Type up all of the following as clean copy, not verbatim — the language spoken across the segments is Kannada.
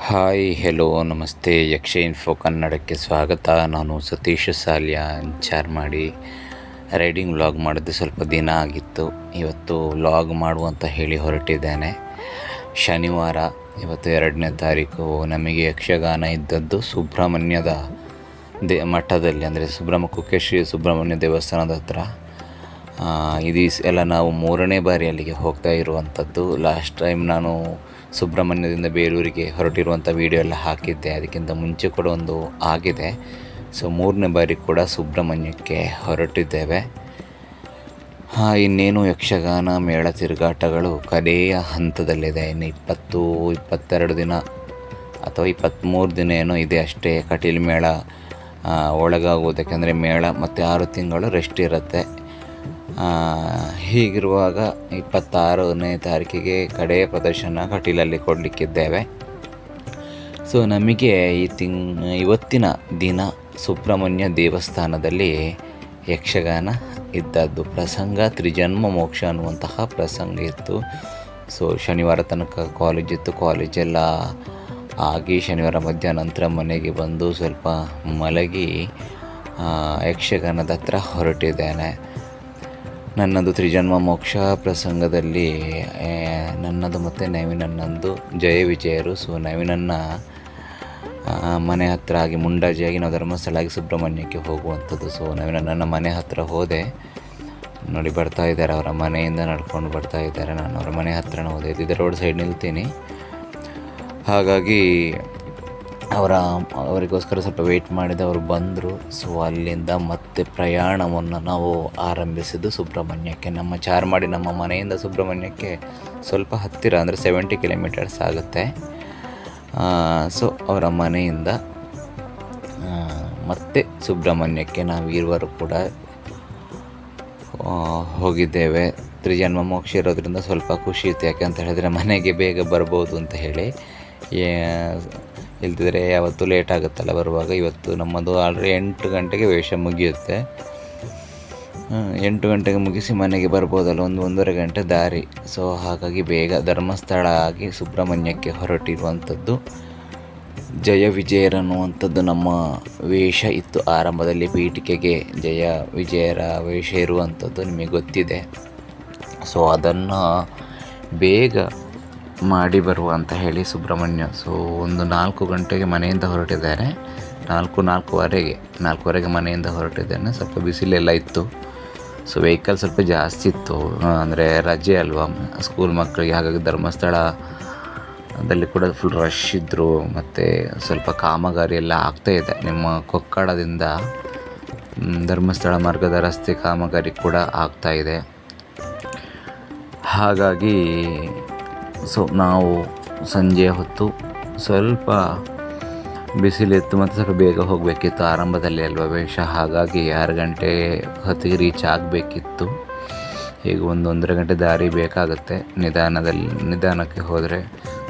ಹಾಯ್ ಹೆಲೋ ನಮಸ್ತೆ ಯಕ್ಷ ಇನ್ಫೋ ಕನ್ನಡಕ್ಕೆ ಸ್ವಾಗತ. ನಾನು ಸತೀಶ್ ಸಾಲ್ಯ ಚಾರ್ಮಾಡಿ. ರೈಡಿಂಗ್ ವ್ಲಾಗ್ ಮಾಡಿದ್ದು ಸ್ವಲ್ಪ ದಿನ ಆಗಿತ್ತು. ಇವತ್ತು ವ್ಲಾಗ್ ಮಾಡುವಂತ ಹೇಳಿ ಹೊರಟಿದ್ದೇನೆ. ಶನಿವಾರ, ಇವತ್ತು 2ನೇ ತಾರೀಕು. ನಮಗೆ ಯಕ್ಷಗಾನ ಇದ್ದದ್ದು ಸುಬ್ರಹ್ಮಣ್ಯದ ಮಠದಲ್ಲಿ, ಅಂದರೆ ಕುಕ್ಕೆ ಸುಬ್ರಹ್ಮಣ್ಯ ದೇವಸ್ಥಾನದ ಹತ್ರ. ಇದು ಎಲ್ಲ ನಾವು 3ನೇ ಬಾರಿ ಅಲ್ಲಿಗೆ ಹೋಗ್ತಾ ಇರುವಂಥದ್ದು. ಲಾಸ್ಟ್ ಟೈಮ್ ನಾನು ಸುಬ್ರಹ್ಮಣ್ಯದಿಂದ ಬೇಲೂರಿಗೆ ಹೊರಟಿರುವಂಥ ವಿಡಿಯೋ ಎಲ್ಲ ಹಾಕಿದ್ದೆ, ಅದಕ್ಕಿಂತ ಮುಂಚೆ ಕೂಡ ಒಂದು ಆಗಿದೆ. ಸೊ 3ನೇ ಬಾರಿ ಕೂಡ ಸುಬ್ರಹ್ಮಣ್ಯಕ್ಕೆ ಹೊರಟಿದ್ದೇವೆ. ಇನ್ನೇನು ಯಕ್ಷಗಾನ ಮೇಳ ತಿರುಗಾಟಗಳು ಕಡೆಯ ಹಂತದಲ್ಲಿದೆ. ಇನ್ನು 22 ದಿನ ಅಥವಾ 23 ದಿನ ಏನೋ ಇದೆ ಅಷ್ಟೇ ಕಟೀಲು ಮೇಳ ಒಳಗಾಗುವುದಕ್ಕೆ. ಮೇಳ ಮತ್ತು 6 ತಿಂಗಳು ರೆಸ್ಟ್ ಇರುತ್ತೆ. ಹೀಗಿರುವಾಗ 26ನೇ ತಾರೀಕಿಗೆ ಕಡೆಯ ಪ್ರದರ್ಶನ ಕಟೀಲಲ್ಲಿ ಕೊಡಲಿಕ್ಕಿದ್ದೇವೆ. ಸೊ ನಮಗೆ ಇವತ್ತಿನ ದಿನ ಸುಬ್ರಹ್ಮಣ್ಯ ದೇವಸ್ಥಾನದಲ್ಲಿ ಯಕ್ಷಗಾನ ಇದ್ದದ್ದು. ಪ್ರಸಂಗ ತ್ರಿಜನ್ಮ ಮೋಕ್ಷ ಅನ್ನುವಂತಹ ಪ್ರಸಂಗ ಇತ್ತು. ಸೊ ಶನಿವಾರ ತನಕ ಕಾಲೇಜಿತ್ತು. ಕಾಲೇಜೆಲ್ಲ ಆಗಿ ಶನಿವಾರ ಮಧ್ಯಾಹ್ನ ನಂತರ ಮನೆಗೆ ಬಂದು ಸ್ವಲ್ಪ ಮಲಗಿ ಯಕ್ಷಗಾನದ ಹತ್ರ ಹೊರಟಿದ್ದೇನೆ. ನನ್ನದು ತ್ರಿಜನ್ಮ ಮೋಕ್ಷ ಪ್ರಸಂಗದಲ್ಲಿ ನನ್ನದು ಮತ್ತು ನವೀನನ್ನಂದು ಜಯ ವಿಜಯರು. ಸೊ ನವೀನನ್ನ ಮನೆ ಹತ್ತಿರ ಆಗಿ ಮುಂಡಾಜಿಯಾಗಿ ನಾವು ಧರ್ಮಸ್ಥಳ ಆಗಿ ಸುಬ್ರಹ್ಮಣ್ಯಕ್ಕೆ ಹೋಗುವಂಥದ್ದು. ಸೊ ನವೀನನ್ನ ಮನೆ ಹತ್ತಿರ ಹೋದೆ. ನೋಡಿ ಬರ್ತಾ ಇದ್ದಾರೆ, ಅವರ ಮನೆಯಿಂದ ನಡ್ಕೊಂಡು ಬರ್ತಾ ಇದ್ದಾರೆ. ನಾನು ಅವರ ಮನೆ ಹತ್ತಿರ ಹೋದೆ. ಇದು ರೋಡ್ ಸೈಡ್ ನಿಲ್ತೀನಿ, ಹಾಗಾಗಿ ಅವರಿಗೋಸ್ಕರ ಸ್ವಲ್ಪ ವೆಯ್ಟ್ ಮಾಡಿದೆ. ಅವರು ಬಂದರು. ಸೊ ಅಲ್ಲಿಂದ ಮತ್ತೆ ಪ್ರಯಾಣವನ್ನು ನಾವು ಆರಂಭಿಸಿದ್ದು ಸುಬ್ರಹ್ಮಣ್ಯಕ್ಕೆ. ನಮ್ಮ ಚಾರ್ಮಾಡಿ, ನಮ್ಮ ಮನೆಯಿಂದ ಸುಬ್ರಹ್ಮಣ್ಯಕ್ಕೆ ಸ್ವಲ್ಪ ಹತ್ತಿರ, ಅಂದರೆ 70 ಕಿಲೋಮೀಟರ್ಸ್ ಆಗುತ್ತೆ. ಸೊ ಅವರ ಮನೆಯಿಂದ ಮತ್ತೆ ಸುಬ್ರಹ್ಮಣ್ಯಕ್ಕೆ ನಾವು ಇರುವರು ಕೂಡ ಹೋಗಿದ್ದೇವೆ. ತ್ರಿಜನ್ಮ ಮೋಕ್ಷ ಇರೋದ್ರಿಂದ ಸ್ವಲ್ಪ ಖುಷಿ ಇತ್ತು. ಯಾಕೆ ಅಂತ ಹೇಳಿದ್ರೆ ಮನೆಗೆ ಬೇಗ ಬರ್ಬೋದು ಅಂತ ಹೇಳಿ. ಇಲ್ದಿದ್ರೆ ಯಾವತ್ತೂ ಲೇಟ್ ಆಗುತ್ತಲ್ಲ ಬರುವಾಗ. ಇವತ್ತು ನಮ್ಮದು ಆಲ್ರೆಡಿ 8 ಗಂಟೆಗೆ ವೇಷ ಮುಗಿಯುತ್ತೆ. 8 ಗಂಟೆಗೆ ಮುಗಿಸಿ ಮನೆಗೆ ಬರ್ಬೋದಲ್ಲ, 1-1.5 ಗಂಟೆ ದಾರಿ. ಸೊ ಹಾಗಾಗಿ ಬೇಗ ಧರ್ಮಸ್ಥಳ ಆಗಿ ಸುಬ್ರಹ್ಮಣ್ಯಕ್ಕೆ ಹೊರಟಿರುವಂಥದ್ದು. ಜಯ ವಿಜಯರನ್ನುವಂಥದ್ದು ನಮ್ಮ ವೇಷ ಇತ್ತು ಆರಂಭದಲ್ಲಿ. ಪೀಠಿಕೆಗೆ ಜಯ ವಿಜಯರ ವೇಷ ಇರುವಂಥದ್ದು ನಿಮಗೆ ಗೊತ್ತಿದೆ. ಸೊ ಅದನ್ನು ಬೇಗ ಮಾಡಿ ಬರುವ ಅಂತ ಹೇಳಿ ಸುಬ್ರಹ್ಮಣ್ಯ. ಸೊ 4 ಗಂಟೆಗೆ ಮನೆಯಿಂದ ಹೊರಟಿದ್ದಾರೆ. 4:15ಗೆ ಮನೆಯಿಂದ ಹೊರಟಿದ್ದೇನೆ. ಸ್ವಲ್ಪ ಬಿಸಿಲೆಲ್ಲ ಇತ್ತು. ಸೊ ವೆಹಿಕಲ್ ಸ್ವಲ್ಪ ಜಾಸ್ತಿ ಇತ್ತು, ಅಂದರೆ ರಜೆ ಅಲ್ವಾ ಸ್ಕೂಲ್ ಮಕ್ಕಳಿಗೆ. ಹಾಗಾಗಿ ಧರ್ಮಸ್ಥಳದಲ್ಲಿ ಕೂಡ ಫುಲ್ ರಶ್ ಇದ್ದರು. ಮತ್ತು ಸ್ವಲ್ಪ ಕಾಮಗಾರಿ ಎಲ್ಲ ಆಗ್ತಾಯಿದೆ. ನಿಮ್ಮ ಕೊಕ್ಕಡದಿಂದ ಧರ್ಮಸ್ಥಳ ಮಾರ್ಗದ ರಸ್ತೆ ಕಾಮಗಾರಿ ಕೂಡ ಆಗ್ತಾಯಿದೆ. ಹಾಗಾಗಿ ಸೊ ನಾವು ಸಂಜೆ ಹೊತ್ತು ಸ್ವಲ್ಪ ಬಿಸಿಲಿತ್ತು ಮತ್ತು ಸ್ವಲ್ಪ ಬೇಗ ಹೋಗಬೇಕಿತ್ತು. ಆರಂಭದಲ್ಲಿ ಅಲ್ವಾ ವೇಷ, ಹಾಗಾಗಿ 6 ಗಂಟೆ ಹೊತ್ತಿಗೆ ರೀಚ್ ಆಗಬೇಕಿತ್ತು. ಈಗ 1-1.5 ಗಂಟೆ ದಾರಿ ಬೇಕಾಗುತ್ತೆ ನಿಧಾನಕ್ಕೆ ಹೋದರೆ.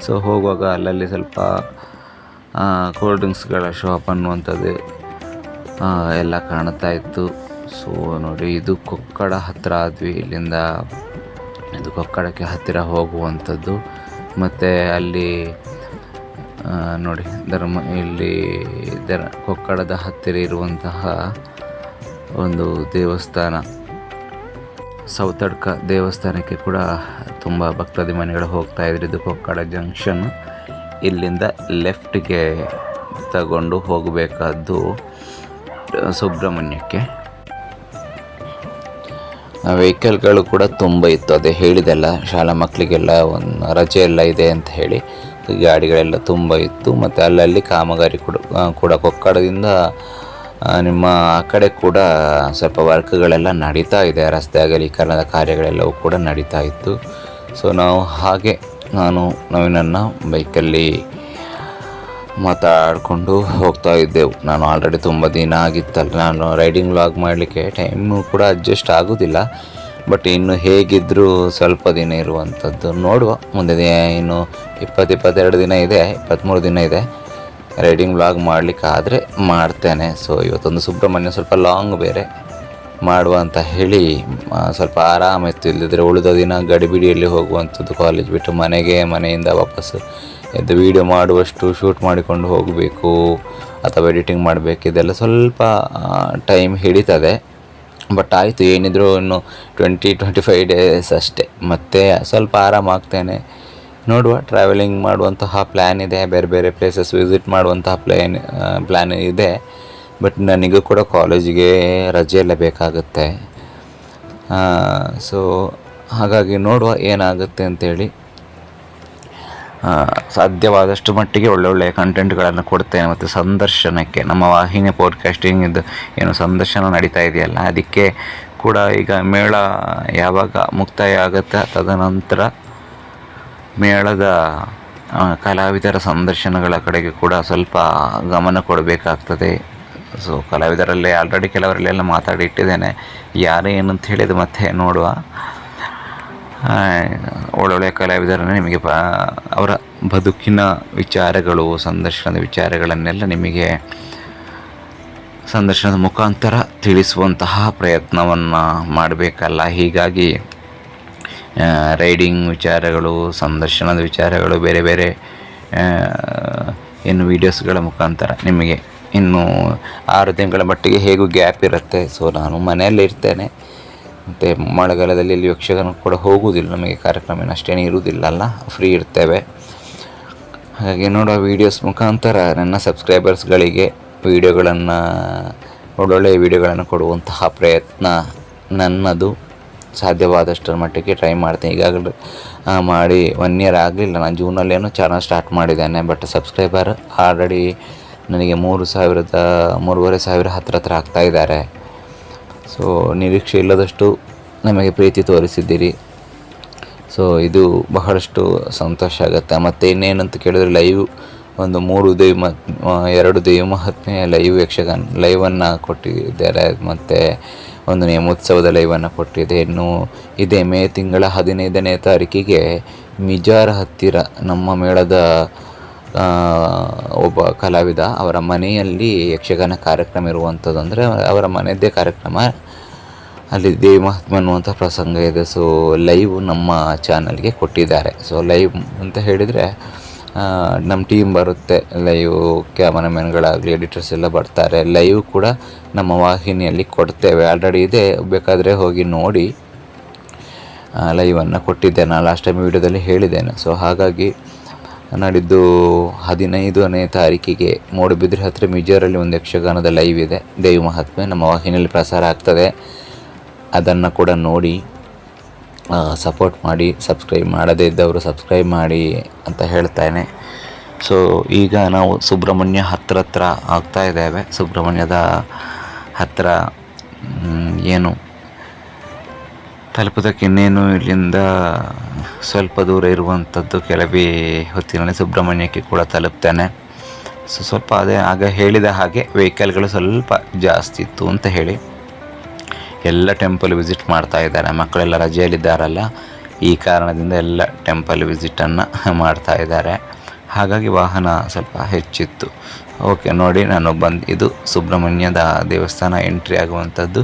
ಸೊ ಹೋಗುವಾಗ ಅಲ್ಲಲ್ಲಿ ಸ್ವಲ್ಪ ಕೋಲ್ಡ್ ಡ್ರಿಂಕ್ಸ್ಗಳ ಶಾಪ್ ಅನ್ನುವಂಥದ್ದು ಎಲ್ಲ ಕಾಣ್ತಾ ಇತ್ತು. ಸೊ ನೋಡಿ, ಇದು ಕೊಕ್ಕಡ ಹತ್ತಿರ ಆದ್ವಿ. ಇಲ್ಲಿಂದ ಇದು ಕೊಕ್ಕಡಕ್ಕೆ ಹತ್ತಿರ ಹೋಗುವಂಥದ್ದು. ಮತ್ತು ಅಲ್ಲಿ ನೋಡಿ ಕೊಕ್ಕಡದ ಹತ್ತಿರ ಇರುವಂತಹ ಒಂದು ದೇವಸ್ಥಾನ, ಸೌತಡ್ಕ ದೇವಸ್ಥಾನಕ್ಕೆ ಕೂಡ ತುಂಬ ಭಕ್ತಾದಿಮನಿಗಳು ಹೋಗ್ತಾ ಇದ್ರು. ಇದು ಕೊಕ್ಕಡ ಜಂಕ್ಷನ್. ಇಲ್ಲಿಂದ ಲೆಫ್ಟ್ಗೆ ತಗೊಂಡು ಹೋಗಬೇಕಾದ್ದು ಸುಬ್ರಹ್ಮಣ್ಯಕ್ಕೆ. ವೆಹಿಕಲ್ಗಳು ಕೂಡ ತುಂಬ ಇತ್ತು. ಅದೇ ಹೇಳಿದೆಲ್ಲ, ಶಾಲಾ ಮಕ್ಕಳಿಗೆಲ್ಲ ಒಂದು ರಜೆ ಎಲ್ಲ ಇದೆ ಅಂತ ಹೇಳಿ ಗಾಡಿಗಳೆಲ್ಲ ತುಂಬ ಇತ್ತು. ಮತ್ತು ಅಲ್ಲಲ್ಲಿ ಕಾಮಗಾರಿ ಕೂಡ ಕೊಕ್ಕಡದಿಂದ ನಿಮ್ಮ ಆ ಕಡೆ ಕೂಡ ಸ್ವಲ್ಪ ವರ್ಕ್ಗಳೆಲ್ಲ ನಡೀತಾ ಇದೆ. ರಸ್ತೆ ಅಗಲೀಕರಣದ ಕಾರ್ಯಗಳೆಲ್ಲವೂ ಕೂಡ ನಡೀತಾ ಇತ್ತು. ಸೊ ನಾವು ನಾನು ನವೀನನ್ನ ಬೈಕಲ್ಲಿ ಮಾತಾಡಿಕೊಂಡು ಹೋಗ್ತಾ ಇದ್ದೆವು. ನಾನು ಆಲ್ರೆಡಿ ತುಂಬ ದಿನ ಆಗಿತ್ತಲ್ಲ, ನಾನು ರೈಡಿಂಗ್ ವ್ಲಾಗ್ ಮಾಡಲಿಕ್ಕೆ ಟೈಮು ಕೂಡ ಅಡ್ಜಸ್ಟ್ ಆಗೋದಿಲ್ಲ. ಬಟ್ ಇನ್ನು ಹೇಗಿದ್ದರೂ ಸ್ವಲ್ಪ ದಿನ ಇರುವಂಥದ್ದು. ನೋಡುವ, ಮುಂದೆ ಇನ್ನು 22 ದಿನ ಇದೆ, 23 ದಿನ ಇದೆ. ರೈಡಿಂಗ್ ವ್ಲಾಗ್ ಮಾಡಲಿಕ್ಕಾದರೆ ಮಾಡ್ತೇನೆ. ಸೊ ಇವತ್ತೊಂದು ಸುಬ್ರಹ್ಮಣ್ಯ ಸ್ವಲ್ಪ ಲಾಂಗ್ ಬೇರೆ ಮಾಡುವ ಅಂತ ಹೇಳಿ ಸ್ವಲ್ಪ ಆರಾಮಿತ್ತು. ಇಲ್ಲದಿದ್ದರೆ ಉಳಿದ ದಿನ ಗಡಿಬಿಡಿಯಲ್ಲಿ ಹೋಗುವಂಥದ್ದು. ಕಾಲೇಜ್ ಬಿಟ್ಟು ಮನೆಯಿಂದ ವಾಪಸ್ಸು ಇದು ವೀಡಿಯೋ ಮಾಡುವಷ್ಟು ಶೂಟ್ ಮಾಡಿಕೊಂಡು ಹೋಗಬೇಕು ಅಥವಾ ಎಡಿಟಿಂಗ್ ಮಾಡಬೇಕು, ಇದೆಲ್ಲ ಸ್ವಲ್ಪ ಟೈಮ್ ಹಿಡಿತದೆ. ಬಟ್ ಆಯಿತು, ಏನಿದ್ರು ಇನ್ನು 20-25 ಡೇಸ್ ಅಷ್ಟೇ, ಮತ್ತು ಸ್ವಲ್ಪ ಆರಾಮಾಗ್ತೇನೆ. ನೋಡುವ, ಟ್ರಾವೆಲಿಂಗ್ ಮಾಡುವಂತಹ ಪ್ಲ್ಯಾನ್ ಇದೆ, ಬೇರೆ ಬೇರೆ ಪ್ಲೇಸಸ್ ವಿಸಿಟ್ ಮಾಡುವಂತಹ ಪ್ಲ್ಯಾನ್ ಇದೆ. ಬಟ್ ನನಗೂ ಕೂಡ ಕಾಲೇಜಿಗೆ ರಜೆ ಎಲ್ಲ ಬೇಕಾಗುತ್ತೆ. ಸೊ ಹಾಗಾಗಿ ನೋಡುವ ಏನಾಗುತ್ತೆ ಅಂತೇಳಿ. ಸಾಧ್ಯವಾದಷ್ಟು ಮಟ್ಟಿಗೆ ಒಳ್ಳೊಳ್ಳೆಯ ಕಂಟೆಂಟ್ಗಳನ್ನು ಕೊಡ್ತೇನೆ. ಮತ್ತು ಸಂದರ್ಶನಕ್ಕೆ ನಮ್ಮ ವಾಹಿನಿ ಪಾಡ್ಕಾಸ್ಟಿಂಗ್ ಇದು ಏನು ಸಂದರ್ಶನ ನಡೀತಾ ಇದೆಯಲ್ಲ, ಅದಕ್ಕೆ ಕೂಡ ಈಗ ಮೇಳ ಯಾವಾಗ ಮುಕ್ತಾಯ ಆಗುತ್ತೆ ತದನಂತರ ಮೇಳದ ಕಲಾವಿದರ ಸಂದರ್ಶನಗಳ ಕಡೆಗೆ ಕೂಡ ಸ್ವಲ್ಪ ಗಮನ ಕೊಡಬೇಕಾಗ್ತದೆ. ಸೊ ಕಲಾವಿದರಲ್ಲೇ ಆಲ್ರೆಡಿ ಕೆಲವರಲ್ಲೆಲ್ಲ ಮಾತಾಡಿ ಇಟ್ಟಿದ್ದೇನೆ, ಯಾರು ಏನಂತ ಹೇಳಿದ್ದು ಮತ್ತೆ ನೋಡುವ. ಒಳ್ಳೊಳ್ಳೆಯ ಕಲಾವಿದರನ್ನು ನಿಮಗೆ ಅವರ ಬದುಕಿನ ವಿಚಾರಗಳು, ಸಂದರ್ಶನದ ವಿಚಾರಗಳನ್ನೆಲ್ಲ ನಿಮಗೆ ಸಂದರ್ಶನದ ಮುಖಾಂತರ ತಿಳಿಸುವಂತಹ ಪ್ರಯತ್ನವನ್ನು ಮಾಡಬೇಕಲ್ಲ. ಹೀಗಾಗಿ ರೈಡಿಂಗ್ ವಿಚಾರಗಳು, ಸಂದರ್ಶನದ ವಿಚಾರಗಳು, ಬೇರೆ ಬೇರೆ ಏನು ವೀಡಿಯೋಸ್ಗಳ ಮುಖಾಂತರ ನಿಮಗೆ ಇನ್ನು 6 ತಿಂಗಳ ಮಟ್ಟಿಗೆ ಹೇಗೂ ಗ್ಯಾಪ್ ಇರುತ್ತೆ. ಸೊ ನಾನು ಮನೆಯಲ್ಲೇ ಇರ್ತೇನೆ, ಮತ್ತು ಮಳೆಗಾಲದಲ್ಲಿ ಇಲ್ಲಿ ಯಕ್ಷಗಾನ ಕೂಡ ಹೋಗುವುದಿಲ್ಲ, ನಮಗೆ ಕಾರ್ಯಕ್ರಮ ಅಷ್ಟೇನೇ ಇರುವುದಿಲ್ಲಲ್ಲ, ಫ್ರೀ ಇರ್ತೇವೆ. ಹಾಗಾಗಿ ನೋಡುವ ವೀಡಿಯೋಸ್ ಮುಖಾಂತರ ನನ್ನ ಸಬ್ಸ್ಕ್ರೈಬರ್ಸ್ಗಳಿಗೆ ಒಳ್ಳೊಳ್ಳೆಯ ವೀಡಿಯೋಗಳನ್ನು ಕೊಡುವಂತಹ ಪ್ರಯತ್ನ ನನ್ನದು. ಸಾಧ್ಯವಾದಷ್ಟರ ಮಟ್ಟಿಗೆ ಟ್ರೈ ಮಾಡ್ತೇನೆ. ಈಗಾಗಲೇ ಮಾಡಿ 1 ಇಯರ್ ಆಗಲಿಲ್ಲ, ನಾನು ಜೂನಲ್ಲೇನೋ ಚಾನಲ್ ಸ್ಟಾರ್ಟ್ ಮಾಡಿದ್ದೇನೆ. ಬಟ್ ಸಬ್ಸ್ಕ್ರೈಬರ್ ಆಲ್ರೆಡಿ ನನಗೆ 3,000-3,500 ಹತ್ರ ಆಗ್ತಾಯಿದ್ದಾರೆ. ಸೊ ನಿರೀಕ್ಷೆ ಇಲ್ಲದಷ್ಟು ನಮಗೆ ಪ್ರೀತಿ ತೋರಿಸಿದ್ದೀರಿ. ಸೊ ಇದು ಬಹಳಷ್ಟು ಸಂತೋಷ ಆಗುತ್ತೆ. ಮತ್ತು ಇನ್ನೇನಂತ ಕೇಳಿದ್ರೆ, ಲೈವ್ ಒಂದು 2 ದೈವ ಮಹಾತ್ಮೆ ಲೈವ್ ಯಕ್ಷಗಾನ ಲೈವನ್ನು ಕೊಟ್ಟಿದ್ದಾರೆ, ಮತ್ತು ಒಂದು ನೇಮೋತ್ಸವದ ಲೈವನ್ನು ಕೊಟ್ಟಿದೆ. ಇನ್ನು ಇದೇ ಮೇ ತಿಂಗಳ 15ನೇ ತಾರೀಕಿಗೆ ಮಿಜಾರ ಹತ್ತಿರ ನಮ್ಮ ಮೇಳದ ಒಬ್ಬ ಕಲಾವಿದ ಅವರ ಮನೆಯಲ್ಲಿ ಯಕ್ಷಗಾನ ಕಾರ್ಯಕ್ರಮ ಇರುವಂಥದ್ದು. ಅಂದರೆ ಅವರ ಮನೆಯದ್ದೇ ಕಾರ್ಯಕ್ರಮ, ಅಲ್ಲಿ ದೇವಿ ಮಹಾತ್ಮೆ ಅನ್ನುವಂಥ ಪ್ರಸಂಗ ಇದೆ. ಸೊ ಲೈವ್ ನಮ್ಮ ಚಾನಲ್ಗೆ ಕೊಟ್ಟಿದ್ದಾರೆ. ಸೊ ಲೈವ್ ಅಂತ ಹೇಳಿದರೆ ನಮ್ಮ ಟೀಮ್ ಬರುತ್ತೆ, ಲೈವ್ ಕ್ಯಾಮರಾಮನ್ಗಳಾಗಲಿ ಎಡಿಟರ್ಸ್ ಎಲ್ಲ ಬರ್ತಾರೆ. ಲೈವ್ ಕೂಡ ನಮ್ಮ ವಾಹಿನಿಯಲ್ಲಿ ಕೊಡ್ತೇವೆ, ಆಲ್ರೆಡಿ ಇದೆ, ಬೇಕಾದರೆ ಹೋಗಿ ನೋಡಿ. ಲೈವನ್ನು ಕೊಟ್ಟಿದ್ದೇನೆ, ಲಾಸ್ಟ್ ಟೈಮ್ ವೀಡಿಯೋದಲ್ಲಿ ಹೇಳಿದ್ದೇನೆ. ಸೊ ಹಾಗಾಗಿ ನಾಡಿದ್ದು 15ನೇ ತಾರೀಕಿಗೆ ಮೂಡುಬಿದ್ರೆ ಹತ್ತಿರ ಮಿಜೋರಲ್ಲಿ ಒಂದು ಯಕ್ಷಗಾನದ ಲೈವ್ ಇದೆ, ದೇವಿ ಮಹಾತ್ಮೆ ನಮ್ಮ ವಾಹಿನಿಯಲ್ಲಿ ಪ್ರಸಾರ ಆಗ್ತದೆ. ಅದನ್ನು ಕೂಡ ನೋಡಿ ಸಪೋರ್ಟ್ ಮಾಡಿ. ಸಬ್ಸ್ಕ್ರೈಬ್ ಮಾಡದೇ ಇದ್ದವರು ಸಬ್ಸ್ಕ್ರೈಬ್ ಮಾಡಿ ಅಂತ ಹೇಳ್ತೇನೆ. ಸೊ ಈಗ ನಾವು ಸುಬ್ರಹ್ಮಣ್ಯ ಹತ್ರ ಆಗ್ತಾ ಇದ್ದೇವೆ. ಸುಬ್ರಹ್ಮಣ್ಯದ ಹತ್ತಿರ ಏನು ತಲುಪೋದಕ್ಕೆ ಇನ್ನೇನು ಇಲ್ಲಿಂದ ಸ್ವಲ್ಪ ದೂರ ಇರುವಂಥದ್ದು, ಕೆಲವೇ ಹೊತ್ತಿನಲ್ಲಿ ಸುಬ್ರಹ್ಮಣ್ಯಕ್ಕೆ ಕೂಡ ತಲುಪ್ತೇನೆ. ಸೊ ಸ್ವಲ್ಪ ಅದೇ ಆಗ ಹೇಳಿದ ಹಾಗೆ ವೆಹಿಕಲ್ಗಳು ಸ್ವಲ್ಪ ಜಾಸ್ತಿ ಇತ್ತು ಅಂತ ಹೇಳಿ ಎಲ್ಲ ಟೆಂಪಲ್ ವಿಸಿಟ್ ಮಾಡ್ತಾ ಇದ್ದಾರೆ. ಮಕ್ಕಳೆಲ್ಲ ರಜೆಯಲ್ಲಿದ್ದಾರಲ್ಲ, ಈ ಕಾರಣದಿಂದ ಎಲ್ಲ ಟೆಂಪಲ್ ವಿಸಿಟನ್ನು ಮಾಡ್ತಾ ಇದ್ದಾರೆ. ಹಾಗಾಗಿ ವಾಹನ ಸ್ವಲ್ಪ ಹೆಚ್ಚಿತ್ತು. ಓಕೆ, ನೋಡಿ ನಾನು ಇದು ಸುಬ್ರಹ್ಮಣ್ಯದ ದೇವಸ್ಥಾನ ಎಂಟ್ರಿ ಆಗುವಂಥದ್ದು.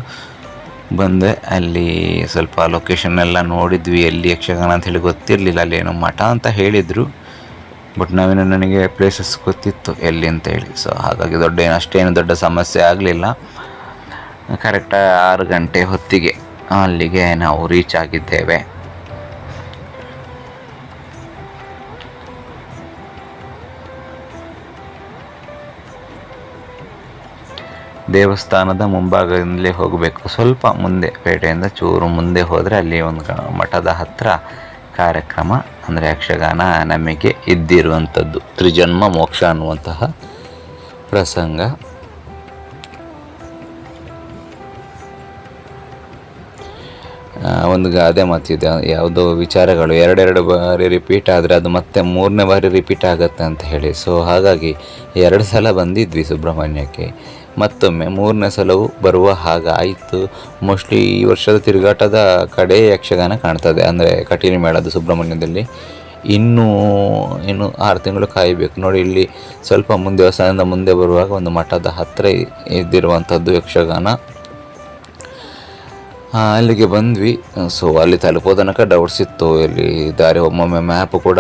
ಬಂದೆ, ಅಲ್ಲಿ ಸ್ವಲ್ಪ ಲೊಕೇಶನ್ ಎಲ್ಲ ನೋಡಿದ್ವಿ, ಎಲ್ಲಿ ಯಕ್ಷಗಾನ ಅಂತ ಹೇಳಿ ಗೊತ್ತಿರಲಿಲ್ಲ. ಅಲ್ಲಿ ಏನೋ ಮಠ ಅಂತ ಹೇಳಿದರು, ಬಟ್ ನನಗೆ ಪ್ಲೇಸಸ್ ಗೊತ್ತಿತ್ತು ಎಲ್ಲಿ ಅಂತೇಳಿ. ಸೊ ಹಾಗಾಗಿ ಅಷ್ಟೇನು ದೊಡ್ಡ ಸಮಸ್ಯೆ ಆಗಲಿಲ್ಲ. ಕರೆಕ್ಟ್ 6 ಗಂಟೆ ಹೊತ್ತಿಗೆ ಅಲ್ಲಿಗೆ ನಾವು ರೀಚ್ ಆಗಿದ್ದೇವೆ. ದೇವಸ್ಥಾನದ ಮುಂಭಾಗದಿಂದಲೇ ಹೋಗಬೇಕು. ಸ್ವಲ್ಪ ಮುಂದೆ, ಪೇಟೆಯಿಂದ ಚೂರು ಮುಂದೆ ಹೋದರೆ ಅಲ್ಲಿ ಒಂದು ಮಠದ ಹತ್ತಿರ ಕಾರ್ಯಕ್ರಮ, ಅಂದರೆ ಯಕ್ಷಗಾನ ನಮಗೆ ಇದ್ದಿರುವಂಥದ್ದು, ತ್ರಿಜನ್ಮ ಮೋಕ್ಷ ಅನ್ನುವಂತಹ ಪ್ರಸಂಗ. ಒಂದು ಗಾದೆ ಮಾತಿದೆ, ಯಾವುದೋ ವಿಚಾರಗಳು 2 ಬಾರಿ ರಿಪೀಟ್ ಆದರೆ ಅದು ಮತ್ತೆ 3ನೇ ಬಾರಿ ರಿಪೀಟ್ ಆಗುತ್ತೆ ಅಂತ ಹೇಳಿ. ಸೊ ಹಾಗಾಗಿ 2 ಸಲ ಬಂದಿದ್ವಿ ಸುಬ್ರಹ್ಮಣ್ಯಕ್ಕೆ, ಮತ್ತೊಮ್ಮೆ 3ನೇ ಸಲವೂ ಬರುವ ಹಾಗಾಯಿತು. ಮೋಸ್ಟ್ಲಿ ಈ ವರ್ಷದ ತಿರುಗಾಟದ ಕಡೆ ಯಕ್ಷಗಾನ ಕಾಣ್ತದೆ, ಅಂದರೆ ಕಟೀಲು ಮೇಳದ ಸುಬ್ರಹ್ಮಣ್ಯದಲ್ಲಿ. ಇನ್ನೂ 6 ತಿಂಗಳು ಕಾಯಬೇಕು. ನೋಡಿ, ಇಲ್ಲಿ ಸ್ವಲ್ಪ ಮುಂದೆ ದೇವಸ್ಥಾನದಿಂದ ಮುಂದೆ ಬರುವಾಗ ಒಂದು ಮಠದ ಹತ್ತಿರ ಇದ್ದಿರುವಂಥದ್ದು ಯಕ್ಷಗಾನ. ಅಲ್ಲಿಗೆ ಬಂದ್ವಿ. ಸೊ ಅಲ್ಲಿ ತಲುಪೋ ತನಕ ಡೌಟ್ಸ್ ಇತ್ತು, ಇಲ್ಲಿ ದಾರಿ ಒಮ್ಮೊಮ್ಮೆ ಮ್ಯಾಪ್ ಕೂಡ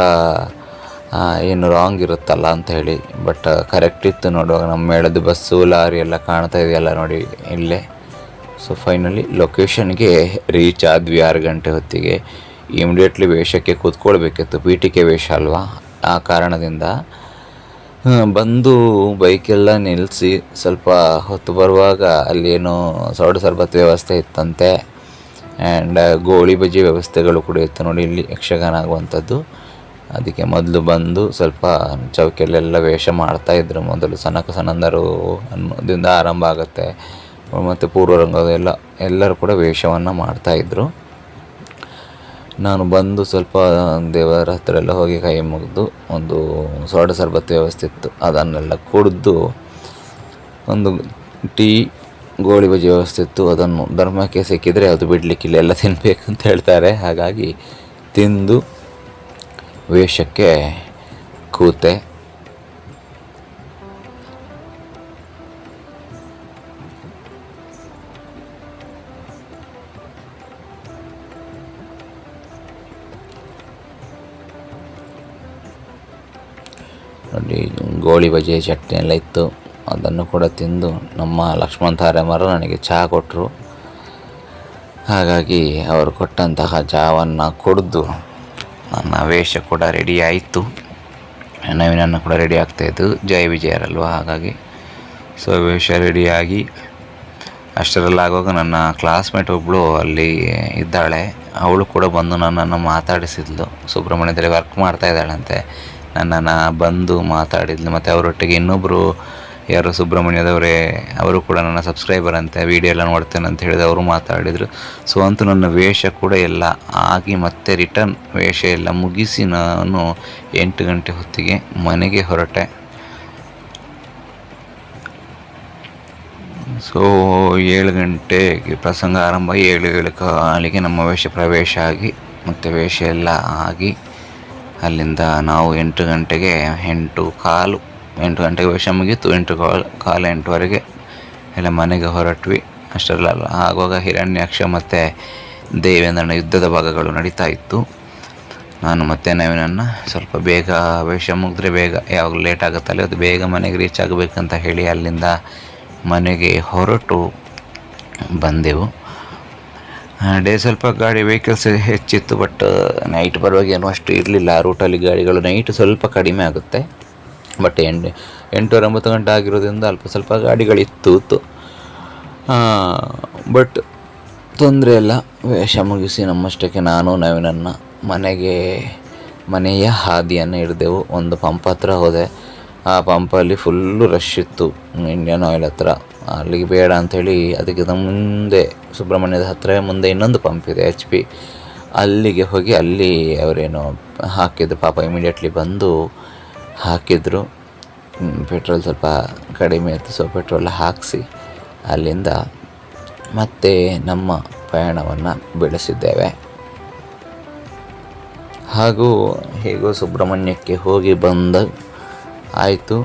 ಏನು ರಾಂಗ್ ಇರುತ್ತಲ್ಲ ಅಂತ ಹೇಳಿ. ಬಟ್ ಕರೆಕ್ಟ್ ಇತ್ತು. ನೋಡುವಾಗ ನಮ್ಮ ಮೇಳದ ಬಸ್ಸು ಲಾರಿ ಎಲ್ಲ ಕಾಣ್ತಾ ಇದೆಯಲ್ಲ ನೋಡಿ ಇಲ್ಲೇ. ಸೊ ಫೈನಲಿ ಲೊಕೇಶನ್ಗೆ ರೀಚ್ ಆದ್ವಿ 6 ಗಂಟೆ ಹೊತ್ತಿಗೆ. ಇಮಿಡಿಯೇಟ್ಲಿ ವೇಷಕ್ಕೆ ಕೂತ್ಕೊಳ್ಬೇಕಿತ್ತು, ಪೀಠಿಕೆ ವೇಷ ಅಲ್ವಾ, ಆ ಕಾರಣದಿಂದ ಬಂದು ಬೈಕೆಲ್ಲ ನಿಲ್ಲಿಸಿ ಸ್ವಲ್ಪ ಹೊತ್ತು ಬರುವಾಗ ಅಲ್ಲೇನೋ ಸೌಡು ಸರ್ಬತ್ ವ್ಯವಸ್ಥೆ ಇತ್ತಂತೆ. ಆ್ಯಂಡ್ ಗೋಳಿ ಬಜ್ಜಿ ವ್ಯವಸ್ಥೆಗಳು ಕೂಡ ಇತ್ತು ನೋಡಿ ಇಲ್ಲಿ ಯಕ್ಷಗಾನ ಆಗುವಂಥದ್ದು. ಅದಕ್ಕೆ ಮೊದಲು ಬಂದು ಸ್ವಲ್ಪ ಚೌಕಿಯಲ್ಲೆಲ್ಲ ವೇಷ ಮಾಡ್ತಾಯಿದ್ರು. ಮೊದಲು ಸನಕ ಸನಂದರು ಅನ್ನೋದಿಂದ ಆರಂಭ ಆಗುತ್ತೆ, ಮತ್ತು ಪೂರ್ವರಂಗದ ಎಲ್ಲರೂ ಕೂಡ ವೇಷವನ್ನು ಮಾಡ್ತಾಯಿದ್ರು. ನಾನು ಬಂದು ಸ್ವಲ್ಪ ದೇವರ ಹತ್ರ ಎಲ್ಲ ಹೋಗಿ ಕೈ ಮುಗಿದು ಒಂದು ಸೋಡಾ ಸರ್ಬತ್ ವ್ಯವಸ್ಥೆ ಇತ್ತು, ಅದನ್ನೆಲ್ಲ ಕುಡಿದು ಒಂದು ಟೀ ಗೋಳಿ ಬಜ್ಜಿ ವ್ಯವಸ್ಥೆ ಇತ್ತು, ಅದನ್ನು ಧರ್ಮಕ್ಕೆ ಸಿಕ್ಕಿದರೆ ಅದು ಬಿಡಲಿಕ್ಕಿಲ್ಲ, ಎಲ್ಲ ತಿನ್ನಬೇಕು ಅಂತ ಹೇಳ್ತಾರೆ. ಹಾಗಾಗಿ ತಿಂದು ವೇಷಕ್ಕೆ ಕೂತೆ. ಅಲ್ಲಿ ಗೋಳಿ ಬಜೆ ಚಟ್ನಿ ಎಲ್ಲ ಇತ್ತು, ಅದನ್ನು ಕೂಡ ತಿಂದು ನಮ್ಮ ಲಕ್ಷ್ಮಣ್ ತಾರೆಮರು ನನಗೆ ಚಹಾ ಕೊಟ್ಟರು. ಹಾಗಾಗಿ ಅವರು ಕೊಟ್ಟಂತಹ ಚಹಾವನ್ನು ಕುಡಿದು ನನ್ನ ವೇಷ ಕೂಡ ರೆಡಿ ಆಯಿತು. ನವೀನನ್ನು ಕೂಡ ರೆಡಿ ಆಗ್ತಾಯಿದ್ದು, ಜಯ ವಿಜಯರಲ್ವ, ಹಾಗಾಗಿ ಸೊ ವೇಷ ರೆಡಿಯಾಗಿ ಅಷ್ಟರಲ್ಲಾಗುವಾಗ ನನ್ನ ಕ್ಲಾಸ್ಮೇಟ್ ಒಬ್ಬಳು ಅಲ್ಲಿ ಇದ್ದಾಳೆ. ಅವಳು ಕೂಡ ಬಂದು ನನ್ನನ್ನು ಮಾತಾಡಿಸಿದ್ಲು. ಸುಬ್ರಹ್ಮಣ್ಯದಲ್ಲಿ ವರ್ಕ್ ಮಾಡ್ತಾ ಇದ್ದಾಳಂತೆ. ನನ್ನನ್ನು ಬಂದು ಮಾತಾಡಿದ್ಲು. ಮತ್ತು ಅವರೊಟ್ಟಿಗೆ ಇನ್ನೊಬ್ಬರು ಯಾರು ಸುಬ್ರಹ್ಮಣ್ಯದವರೇ, ಅವರು ಕೂಡ ನನ್ನ ಸಬ್ಸ್ಕ್ರೈಬರ್ ಅಂತೆ, ವೀಡಿಯೋ ಎಲ್ಲ ನೋಡ್ತೇನೆ ಅಂತ ಹೇಳಿದ ಅವರು ಮಾತಾಡಿದರು. ಸೊ ಅಂತೂ ನನ್ನ ವೇಷ ಕೂಡ ಎಲ್ಲ ಆಗಿ ಮತ್ತೆ ರಿಟರ್ನ್ ವೇಷ ಎಲ್ಲ ಮುಗಿಸಿ ನಾನು 8 ಗಂಟೆ ಹೊತ್ತಿಗೆ ಮನೆಗೆ ಹೊರಟೆ. ಸೊ 7 ಗಂಟೆಗೆ ಪ್ರಸಂಗ ಆರಂಭ, 7 ಕಾಲಿಗೆ ನಮ್ಮ ವೇಷ ಪ್ರವೇಶ ಆಗಿ ಮತ್ತು ವೇಷ ಎಲ್ಲ ಆಗಿ ಅಲ್ಲಿಂದ ನಾವು 8 ಗಂಟೆಗೆ 8 ಗಂಟೆಗೆ ವೇಷ ಮುಗೀತು. 8:15 ಎಲ್ಲ ಮನೆಗೆ ಹೊರಟ್ವಿ. ಅಷ್ಟರಲ್ಲ ಆಗುವಾಗ ಹಿರಣ್ಯಾಕ್ಷ ಮತ್ತು ದೇವೇಂದ್ರನ ಯುದ್ಧದ ಭಾಗಗಳು ನಡೀತಾ ಇತ್ತು. ನಾನು ಮತ್ತೆ ನವೀನನ್ನು ಸ್ವಲ್ಪ ಬೇಗ ವೇಷ ಮುಗಿದ್ರೆ ಬೇಗ, ಯಾವಾಗಲೂ ಲೇಟ್ ಆಗುತ್ತಲ್ಲ, ಅದು ಬೇಗ ಮನೆಗೆ ರೀಚ್ ಆಗಬೇಕಂತ ಹೇಳಿ ಅಲ್ಲಿಂದ ಮನೆಗೆ ಹೊರಟು ಬಂದೆವು. ಡೇ ಸ್ವಲ್ಪ ಗಾಡಿ ವೆಹಿಕಲ್ಸ್ ಹೆಚ್ಚಿತ್ತು, ಬಟ್ ನೈಟ್ ಬರುವಾಗ ಏನೂ ಅಷ್ಟು ಇರಲಿಲ್ಲ. ಆ ರೂಟಲ್ಲಿ ಗಾಡಿಗಳು ನೈಟ್ ಸ್ವಲ್ಪ ಕಡಿಮೆ ಆಗುತ್ತೆ. ಬಟ್ 8-9 ಗಂಟೆ ಆಗಿರೋದ್ರಿಂದ ಅಲ್ಪ ಸ್ವಲ್ಪ ಗಾಡಿಗಳಿತ್ತು. ಬಟ್ ತೊಂದರೆ ಇಲ್ಲ. ವೇಷ ಮುಗಿಸಿ ನಮ್ಮಷ್ಟಕ್ಕೆ ನಾನು ನವೀನನ್ನು ಮನೆಯ ಹಾದಿಯನ್ನು ಹಿಡಿದೆವು. ಒಂದು ಪಂಪ್ ಹತ್ರ ಹೋದೆ. ಆ ಪಂಪಲ್ಲಿ ಫುಲ್ಲು ರಶ್ ಇತ್ತು, ಇಂಡಿಯನ್ ಆಯಿಲ್ ಹತ್ರ. ಅಲ್ಲಿಗೆ ಬೇಡ ಅಂಥೇಳಿ ಅದಕ್ಕಿಂತ ಮುಂದೆ ಸುಬ್ರಹ್ಮಣ್ಯದ ಹತ್ತಿರ ಮುಂದೆ ಇನ್ನೊಂದು ಪಂಪ್ ಇದೆ HP, ಅಲ್ಲಿಗೆ ಹೋಗಿ ಅಲ್ಲಿ ಅವರೇನು ಹಾಕಿದ್ರು. ಪಾಪ ಇಮಿಡಿಯೇಟ್ಲಿ ಬಂದು ಹಾಕಿದರು. ಪೆಟ್ರೋಲ್ ಸ್ವಲ್ಪ ಕಡಿಮೆ ಇತ್ತು, ಸೊ ಪೆಟ್ರೋಲ್ ಹಾಕಿಸಿ ಅಲ್ಲಿಂದ ಮತ್ತೆ ನಮ್ಮ ಪಯಣವನ್ನು ಬೆಳೆಸಿದ್ದೇವೆ. ಹಾಗೂ ಹೇಗೋ ಸುಬ್ರಹ್ಮಣ್ಯಕ್ಕೆ ಹೋಗಿ ಬಂದ ಆಯಿತು.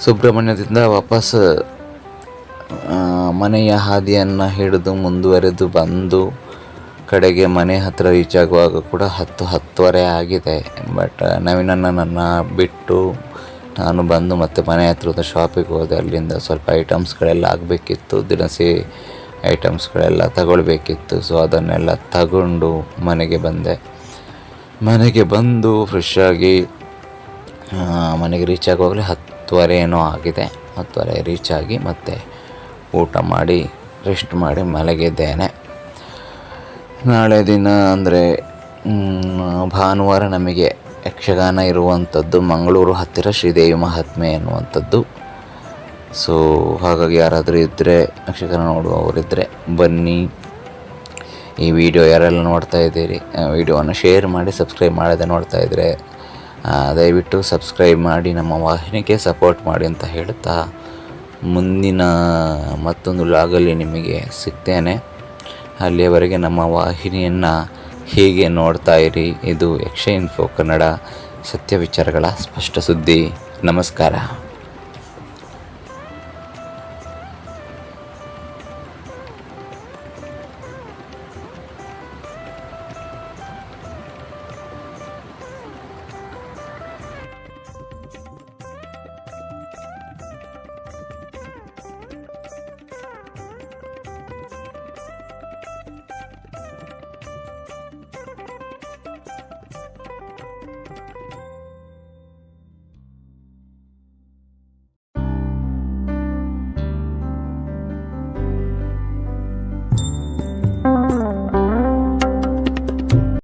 ಸುಬ್ರಹ್ಮಣ್ಯದಿಂದ ವಾಪಸ್ ಮನೆಯ ಹಾದಿಯನ್ನು ಹಿಡಿದು ಮುಂದುವರೆದು ಬಂದು ಕಡೆಗೆ ಮನೆ ಹತ್ತಿರ ರೀಚ್ ಆಗುವಾಗ ಕೂಡ 10-10:30 ಆಗಿದೆ. ಬಟ್ ನನ್ನ ಬಿಟ್ಟು ನಾನು ಬಂದು ಮತ್ತೆ ಮನೆ ಹತ್ರದ ಶಾಪಿಗೆ ಹೋದೆ. ಅಲ್ಲಿಂದ ಸ್ವಲ್ಪ ಐಟಮ್ಸ್ಗಳೆಲ್ಲ ಆಗಬೇಕಿತ್ತು, ದಿನಸಿ ಐಟಮ್ಸ್ಗಳೆಲ್ಲ ತಗೊಳ್ಬೇಕಿತ್ತು. ಸೊ ಅದನ್ನೆಲ್ಲ ತಗೊಂಡು ಮನೆಗೆ ಬಂದೆ. ಮನೆಗೆ ಬಂದು ಫ್ರೆಶ್ಶಾಗಿ ಮನೆಗೆ ರೀಚ್ ಆಗುವಾಗಲೇ 10:30 ಏನೋ ಆಗಿದೆ. 10:30 ರೀಚ್ ಆಗಿ ಮತ್ತೆ ಊಟ ಮಾಡಿ ರೆಸ್ಟ್ ಮಾಡಿ ಮಲಗಿದ್ದೇನೆ. ನಾಳೆ ದಿನ ಅಂದರೆ ಭಾನುವಾರ ನಮಗೆ ಯಕ್ಷಗಾನ ಇರುವಂಥದ್ದು ಮಂಗಳೂರು ಹತ್ತಿರ ಶ್ರೀದೇವಿ ಮಹಾತ್ಮೆ ಎನ್ನುವಂಥದ್ದು. ಸೊ ಹಾಗಾಗಿ ಯಾರಾದರೂ ಇದ್ದರೆ, ಯಕ್ಷಗಾನ ನೋಡುವವರಿದ್ದರೆ ಬನ್ನಿ. ಈ ವಿಡಿಯೋ ಯಾರೆಲ್ಲ ನೋಡ್ತಾ ಇದ್ದೀರಿ, ವಿಡಿಯೋವನ್ನು ಶೇರ್ ಮಾಡಿ, ಸಬ್ಸ್ಕ್ರೈಬ್ ಮಾಡದೆ ನೋಡ್ತಾ ಇದ್ದರೆ ದಯವಿಟ್ಟು ಸಬ್ಸ್ಕ್ರೈಬ್ ಮಾಡಿ ನಮ್ಮ ವಾಹಿನಿಗೆ ಸಪೋರ್ಟ್ ಮಾಡಿ ಅಂತ ಹೇಳುತ್ತಾ ಮುಂದಿನ ಮತ್ತೊಂದು ಲಾಗಲ್ಲಿ ನಿಮಗೆ ಸಿಗ್ತೇನೆ. ಅಲ್ಲಿಯವರೆಗೆ ನಮ್ಮ ವಾಹಿನಿಯನ್ನು ಹೀಗೆ ನೋಡ್ತಾ ಇರಿ. ಇದು ಯಕ್ಷ ಇನ್ಫೋ ಕನ್ನಡ, ಸತ್ಯ ವಿಚಾರಗಳ ಸ್ಪಷ್ಟ ಸುದ್ದಿ. ನಮಸ್ಕಾರ.